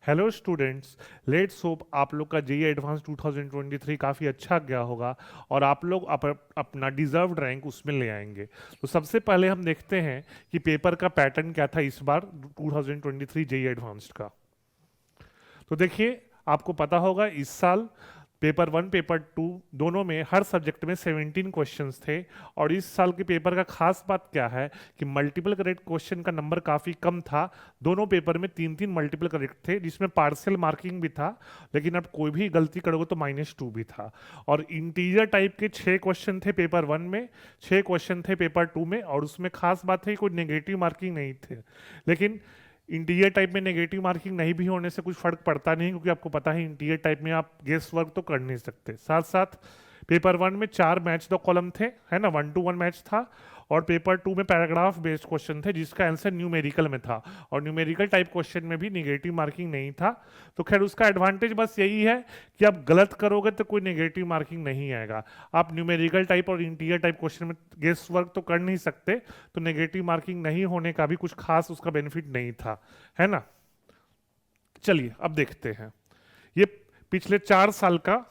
Hello students, let's hope आप लोग का जेईई एडवांस 2023 काफ़ी अच्छा गया होगा और आप लोग अपना डिजर्व्ड रैंक उसमें ले आएंगे। तो सबसे पहले हम देखते हैं कि पेपर का पैटर्न क्या था इस बार 2023 जेईई एडवांस्ड का। तो देखिए, आपको पता होगा इस साल पेपर 1 पेपर 2 दोनों में हर सब्जेक्ट में 17 क्वेश्चंस थे। और इस साल के पेपर का खास बात क्या है कि मल्टीपल करेक्ट क्वेश्चन का नंबर काफ़ी कम था। दोनों पेपर में 3-3 मल्टीपल करेक्ट थे, जिसमें पार्शियल मार्किंग भी था, लेकिन अब कोई भी गलती करोगे तो -2 भी था। और इंटीजर टाइप के 6 क्वेश्चन थे पेपर 1 में, 6 क्वेश्चन थे पेपर 2 में, और उसमें खास बात है कोई नेगेटिव मार्किंग नहीं थे। लेकिन इंटीरियर टाइप में नेगेटिव मार्किंग नहीं भी होने से कुछ फर्क पड़ता नहीं, क्योंकि आपको पता है इंटीरियर टाइप में आप गेस वर्क तो कर नहीं सकते। साथ साथ पेपर 1 में 4 मैच द कॉलम थे, है ना, 1-to-1 मैच था। और पेपर 2 में पैराग्राफ बेस्ड क्वेश्चन थे, जिसका आंसर न्यूमेरिकल में था, और न्यूमेरिकल टाइप क्वेश्चन में भी नेगेटिव मार्किंग नहीं था। तो खैर उसका एडवांटेज बस यही है कि आप गलत करोगे तो कोई नेगेटिव मार्किंग नहीं आएगा। आप न्यूमेरिकल टाइप और इंटीरियर टाइप क्वेश्चन में गेस वर्क तो कर नहीं सकते, तो नेगेटिव मार्किंग नहीं होने का भी कुछ खास उसका बेनिफिट नहीं था, है ना। चलिए अब देखते हैं ये पिछले 4 साल का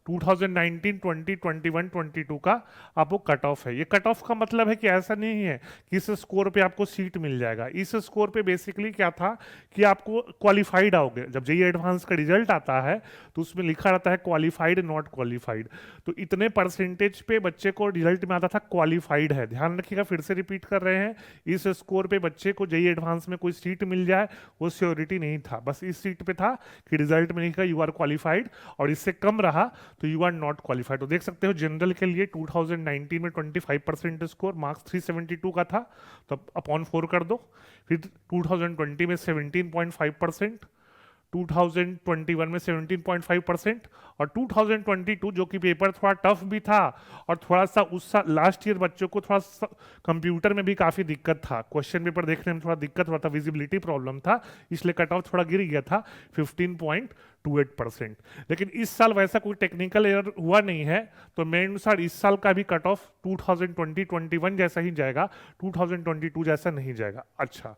2019, 20, 21, 22 का आपको कट ऑफ है। ये कट ऑफ का मतलब है कि ऐसा नहीं है कि इस स्कोर पे आपको सीट मिल जाएगा। इस स्कोर पे बेसिकली क्या था कि आपको क्वालिफाइड आओगे। जब जेईई एडवांस का रिजल्ट आता है तो उसमें लिखा रहता है क्वालिफाइड नॉट क्वालिफाइड। तो इतने परसेंटेज पे बच्चे को रिजल्ट में आता था क्वालिफाइड है। ध्यान रखिएगा, फिर से रिपीट कर रहे हैं, इस स्कोर पे बच्चे को जेईई एडवांस में कोई सीट मिल जाए वो श्योरिटी नहीं था। बस इस सीट पे था कि रिजल्ट में लिखा यू आर क्वालिफाइड, और इससे कम रहा तो यू आर नॉट क्वालिफाइड। तो देख सकते हो जनरल के लिए 2019 में 25% स्कोर, मार्क्स 372 का था, तो अपॉन 4 कर दो। फिर 2020 में 17.5%, 2021 में 17.5%, और 2022 जो कि पेपर थोड़ा टफ भी था, और थोड़ा सा उस लास्ट ईयर बच्चों को थोड़ा सा कंप्यूटर में भी काफ़ी दिक्कत था, क्वेश्चन पेपर देखने में थोड़ा दिक्कत हुआ था, विजिबिलिटी प्रॉब्लम था, इसलिए कट ऑफ थोड़ा गिर गया था 15.28%। लेकिन इस साल वैसा कोई टेक्निकल एरर हुआ नहीं है, तो मेरे अनुसार इस साल का भी कट ऑफ 2020-21 जैसा ही जाएगा, 2022 जैसा नहीं जाएगा। अच्छा,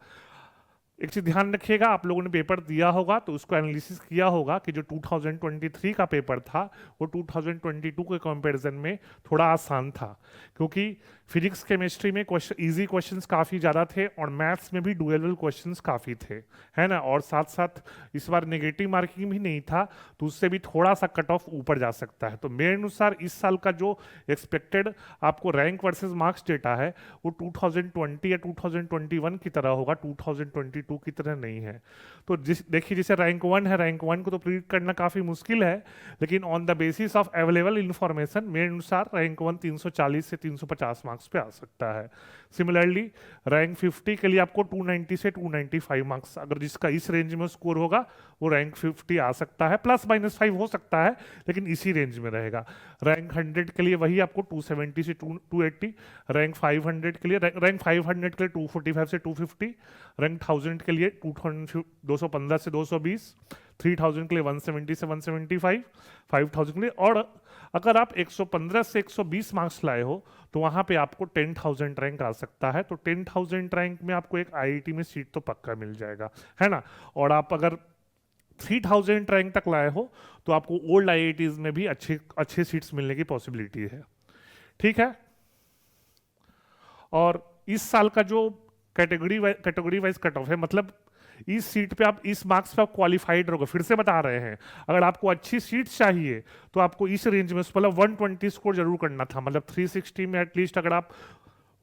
एक चीज ध्यान रखिएगा, आप लोगों ने पेपर दिया होगा तो उसको एनालिसिस किया होगा कि जो 2023 का पेपर था वो 2022 के कंपैरिजन में थोड़ा आसान था, क्योंकि फिजिक्स केमिस्ट्री में इजी क्वेश्चंस काफ़ी ज़्यादा थे, और मैथ्स में भी डुएलेबल क्वेश्चंस काफ़ी थे, है ना। और साथ साथ इस बार नेगेटिव मार्किंग भी नहीं था, तो उससे भी थोड़ा सा कट ऑफ ऊपर जा सकता है। तो मेरे अनुसार इस साल का जो एक्सपेक्टेड आपको रैंक वर्सेस मार्क्स डेटा है वो 2020 या 2021 की तरह होगा, 2022 की तरह नहीं है। तो देखिए, जैसे रैंक 1 है, रैंक 1 को तो प्रिडिक्ट करना काफ़ी मुश्किल है, लेकिन on the basis of available information मेरे अनुसार रैंक 1 340 से 350 मार्क्स पे आ सकता है। सिमिलरली रैंक 50 के लिए आपको 290 से 295 मार्क्स, अगर जिसका इस रेंज में स्कोर होगा वो रैंक 50 आ सकता है, +-5 हो सकता है, लेकिन इसी रेंज में रहेगा। रैंक 100 के लिए वही आपको 270 से 280, रैंक 500 के लिए 245 से 250, रैंक 1000 के लिए 215 से 220, 3000 के लिए 170 से 175, 5000 के लिए। और अगर आप 115 से 120 मार्क्स लाए हो तो वहां पे आपको 10,000 रैंक आ सकता है। तो 10,000 रैंक में आपको एक आईआईटी में सीट तो पक्का मिल जाएगा, है ना। और आप अगर 3000 रैंक तक लाए हो तो आपको ओल्ड आईआईटीज में भी अच्छे अच्छे सीट्स मिलने की पॉसिबिलिटी है, ठीक है। और इस साल का जो कैटेगरी वाइज कट ऑफ है, मतलब इस सीट पे आप इस मार्क्स पे आप क्वालिफाइड रहोगे। फिर से बता रहे हैं, अगर आपको अच्छी सीट चाहिए तो आपको इस रेंज में मतलब 120 स्कोर जरूर करना था, मतलब 360 में एटलीस्ट अगर आप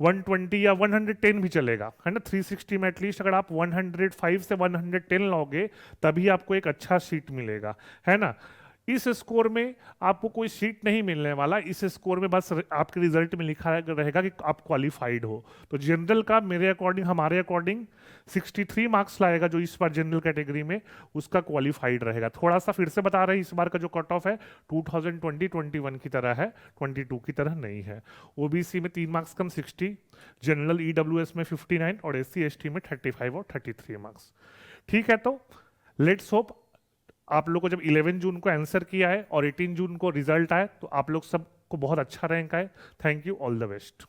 120 या 110 भी चलेगा, है ना। 360 में एटलीस्ट अगर आप 105 से 110 लोगे तभी आपको एक अच्छा सीट मिलेगा, है ना। इस स्कोर में आपको कोई सीट नहीं मिलने वाला, इस स्कोर में बस आपके रिजल्ट में लिखा रहेगा कि आप क्वालिफाइड हो। तो जनरल का मेरे अकॉर्डिंग, हमारे अकॉर्डिंग 63 मार्क्स लाएगा जो इस बार जनरल कैटेगरी में, उसका क्वालिफाइड रहेगा। थोड़ा सा फिर से बता रहे हैं, इस बार का जो कट ऑफ है 2020-21 की तरह है, 22 की तरह नहीं है। ओबीसी में 3 मार्क्स कम 60, जनरल ईडब्ल्यूएस में 59, और एससी एसटी में 35 और 33 मार्क्स, ठीक है। तो लेट्स होप आप लोग को जब 11 जून को आंसर किया है और 18 जून को रिजल्ट आए तो आप लोग सबको बहुत अच्छा रैंक आए। Thank you, all the best.